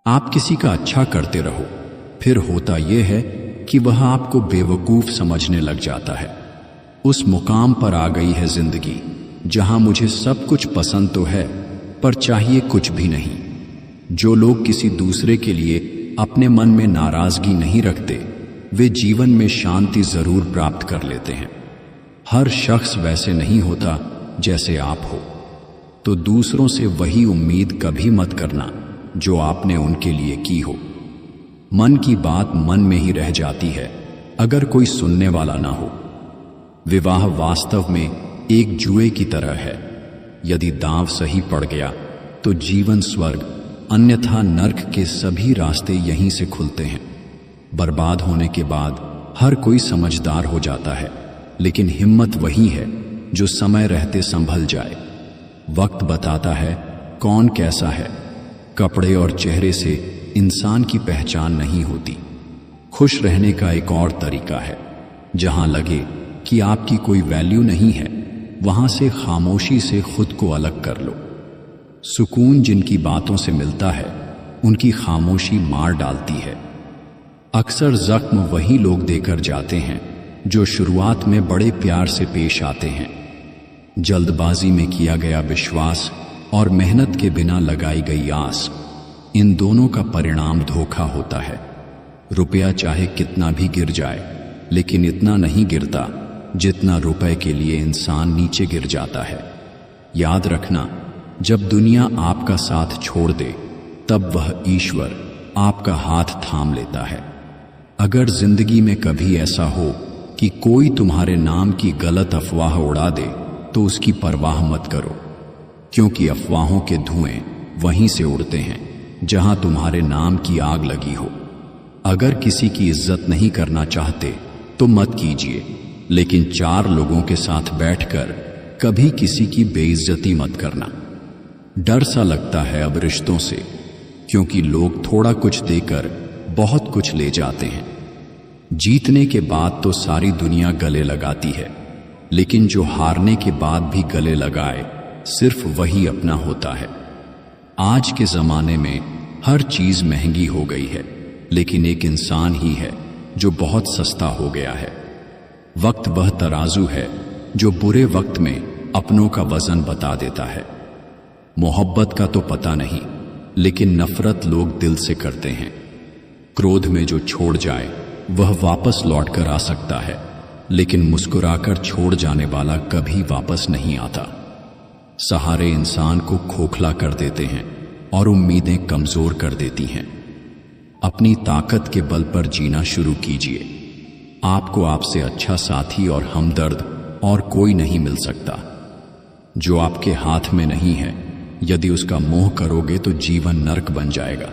आप किसी का अच्छा करते रहो, फिर होता यह है कि वह आपको बेवकूफ़ समझने लग जाता है। उस मुकाम पर आ गई है जिंदगी जहां मुझे सब कुछ पसंद तो है, पर चाहिए कुछ भी नहीं। जो लोग किसी दूसरे के लिए अपने मन में नाराजगी नहीं रखते, वे जीवन में शांति जरूर प्राप्त कर लेते हैं। हर शख्स वैसे नहीं होता जैसे आप हो, तो दूसरों से वही उम्मीद कभी मत करना जो आपने उनके लिए की हो। मन की बात मन में ही रह जाती है अगर कोई सुनने वाला ना हो। विवाह वास्तव में एक जुए की तरह है। यदि दांव सही पड़ गया तो जीवन स्वर्ग, अन्यथा नर्क के सभी रास्ते यहीं से खुलते हैं। बर्बाद होने के बाद हर कोई समझदार हो जाता है, लेकिन हिम्मत वही है जो समय रहते संभल जाए। वक्त बताता है कौन कैसा है। कपड़े और चेहरे से इंसान की पहचान नहीं होती। खुश रहने का एक और तरीका है, जहां लगे कि आपकी कोई वैल्यू नहीं है, वहां से खामोशी से खुद को अलग कर लो। सुकून जिनकी बातों से मिलता है, उनकी खामोशी मार डालती है। अक्सर जख्म वही लोग देकर जाते हैं जो शुरुआत में बड़े प्यार से पेश आते हैं। जल्दबाजी में किया गया विश्वास और मेहनत के बिना लगाई गई आस, इन दोनों का परिणाम धोखा होता है। रुपया चाहे कितना भी गिर जाए, लेकिन इतना नहीं गिरता जितना रुपए के लिए इंसान नीचे गिर जाता है। याद रखना, जब दुनिया आपका साथ छोड़ दे, तब वह ईश्वर आपका हाथ थाम लेता है। अगर जिंदगी में कभी ऐसा हो कि कोई तुम्हारे नाम की गलत अफवाह उड़ा दे, तो उसकी परवाह मत करो, क्योंकि अफवाहों के धुएं वहीं से उड़ते हैं जहां तुम्हारे नाम की आग लगी हो। अगर किसी की इज्जत नहीं करना चाहते तो मत कीजिए, लेकिन 4 लोगों के साथ बैठकर कभी किसी की बेइज्जती मत करना। डर सा लगता है अब रिश्तों से, क्योंकि लोग थोड़ा कुछ देकर बहुत कुछ ले जाते हैं। जीतने के बाद तो सारी दुनिया गले लगाती है, लेकिन जो हारने के बाद भी गले लगाए, सिर्फ वही अपना होता है। आज के जमाने में हर चीज महंगी हो गई है, लेकिन एक इंसान ही है जो बहुत सस्ता हो गया है। वक्त वह तराजू है जो बुरे वक्त में अपनों का वजन बता देता है। मोहब्बत का तो पता नहीं, लेकिन नफरत लोग दिल से करते हैं। क्रोध में जो छोड़ जाए वह वापस लौट कर आ सकता है, लेकिन मुस्कुराकर छोड़ जाने वाला कभी वापस नहीं आता। सहारे इंसान को खोखला कर देते हैं और उम्मीदें कमजोर कर देती हैं। अपनी ताकत के बल पर जीना शुरू कीजिए। आपको आपसे अच्छा साथी और हमदर्द और कोई नहीं मिल सकता। जो आपके हाथ में नहीं है, यदि उसका मोह करोगे तो जीवन नर्क बन जाएगा।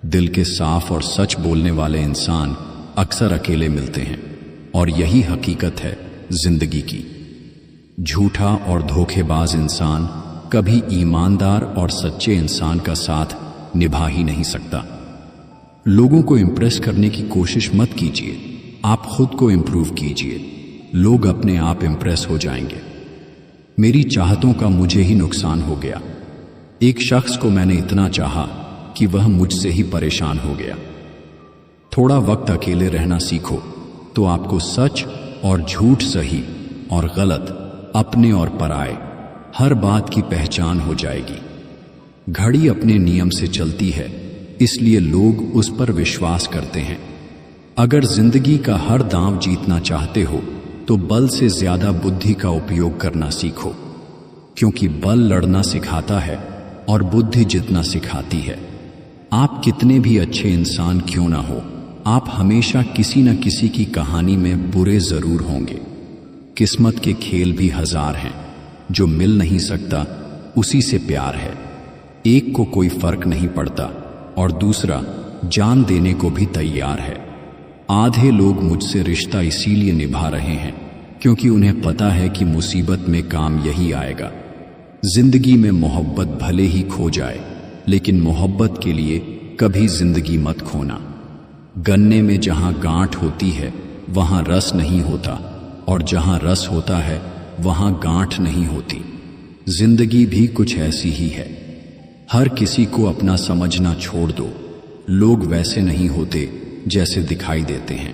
दिल के साफ और सच बोलने वाले इंसान अक्सर अकेले मिलते हैं, और यही हकीकत है जिंदगी की। झूठा और धोखेबाज इंसान कभी ईमानदार और सच्चे इंसान का साथ निभा ही नहीं सकता। लोगों को इंप्रेस करने की कोशिश मत कीजिए, आप खुद को इंप्रूव कीजिए। लोग अपने आप इंप्रेस हो जाएंगे। मेरी चाहतों का मुझे ही नुकसान हो गया। एक शख्स को मैंने इतना चाहा कि वह मुझसे ही परेशान हो गया। थोड़ा वक्त अकेले रहना सीखो, तो आपको सच और झूठ, सही और गलत, अपने और पराये, हर बात की पहचान हो जाएगी। घड़ी अपने नियम से चलती है, इसलिए लोग उस पर विश्वास करते हैं। अगर जिंदगी का हर दांव जीतना चाहते हो, तो बल से ज्यादा बुद्धि का उपयोग करना सीखो, क्योंकि बल लड़ना सिखाता है और बुद्धि जितना सिखाती है। आप कितने भी अच्छे इंसान क्यों ना हो, आप हमेशा किसी न किसी की कहानी में बुरे जरूर होंगे। किस्मत के खेल भी 1000 हैं, जो मिल नहीं सकता उसी से प्यार है। एक को कोई फर्क नहीं पड़ता और दूसरा जान देने को भी तैयार है। आधे लोग मुझसे रिश्ता इसीलिए निभा रहे हैं क्योंकि उन्हें पता है कि मुसीबत में काम यही आएगा। जिंदगी में मोहब्बत भले ही खो जाए, लेकिन मोहब्बत के लिए कभी जिंदगी मत खोना। गन्ने में जहां गांठ होती है वहां रस नहीं होता, और जहां रस होता है वहां गांठ नहीं होती। जिंदगी भी कुछ ऐसी ही है। हर किसी को अपना समझना छोड़ दो। लोग वैसे नहीं होते जैसे दिखाई देते हैं।